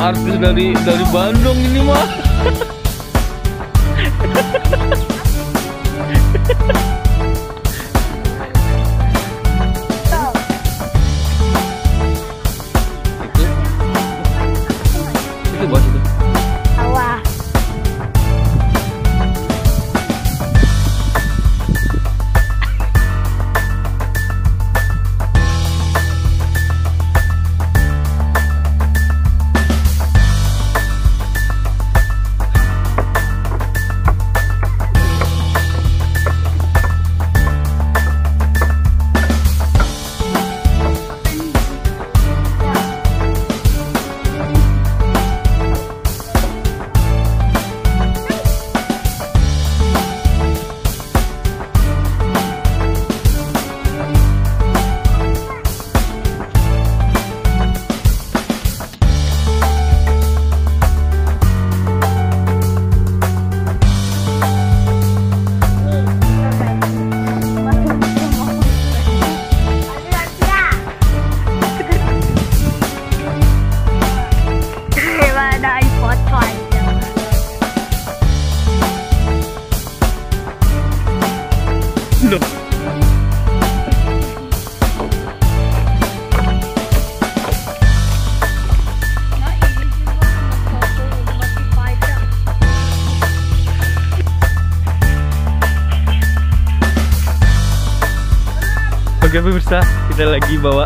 artis dari Bandung ini mah. Itu bos itu. Sawah. Loh. Oke pemirsa, kita lagi bawa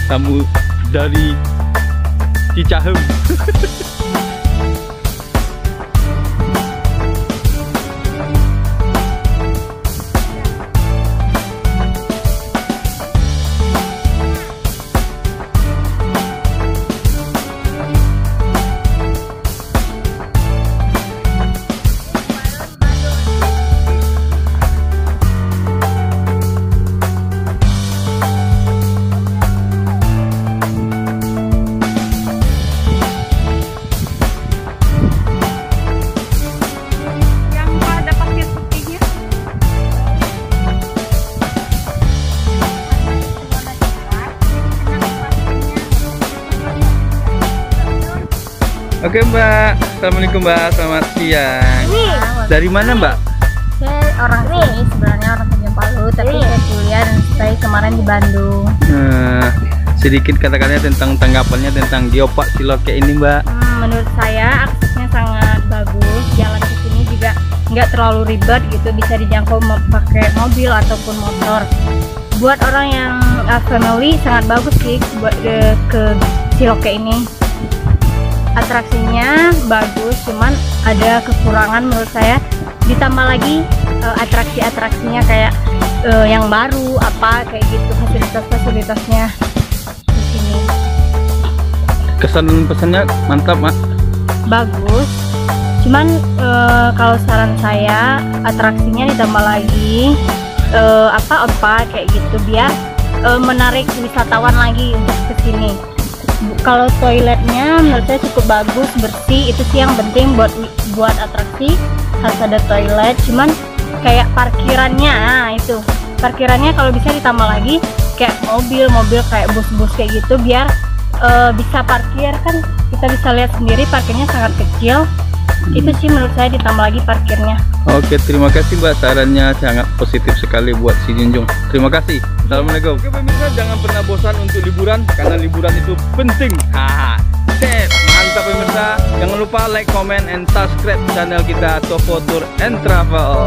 tamu dari Cicahem. Oke Mbak, Assalamualaikum Mbak, selamat siang. Dari mana Mbak? Saya orang sini, sebenarnya orang Tanjung Palu, tapi saya kuliah dan stay kemarin di Bandung. Sedikit kata-katanya tentang tanggapannya tentang Geopark Ciloke ini Mbak. Menurut saya aksesnya sangat bagus, jalan ke sini juga nggak terlalu ribet gitu, bisa dijangkau pakai mobil ataupun motor. Buat orang yang family sangat bagus sih buat ke Ciloke ini. Atraksinya bagus, cuman ada kekurangan menurut saya. Ditambah lagi atraksi-atraksinya kayak yang baru apa kayak gitu, fasilitas-fasilitasnya di sini. Kesan dan pesannya mantap Mak. Bagus. Cuman kalau saran saya atraksinya ditambah lagi apa kayak gitu biar menarik wisatawan lagi untuk kesini. Kalau toiletnya menurut saya cukup bagus, bersih, itu sih yang penting buat atraksi, harus ada toilet. Cuman kayak parkirannya, itu parkirannya kalau bisa ditambah lagi kayak mobil kayak bus-bus kayak gitu biar bisa parkir, kan kita bisa lihat sendiri parkirnya sangat kecil. Itu sih menurut saya ditambah lagi parkirnya. Oke, terima kasih Mbak, sarannya sangat positif sekali buat si Junjung. Terima kasih. Assalamualaikum. Oke pemirsa, jangan pernah bosan untuk liburan karena liburan itu penting. Mantap pemirsa. Jangan lupa like, comment, and subscribe channel kita Topo Tour and Travel.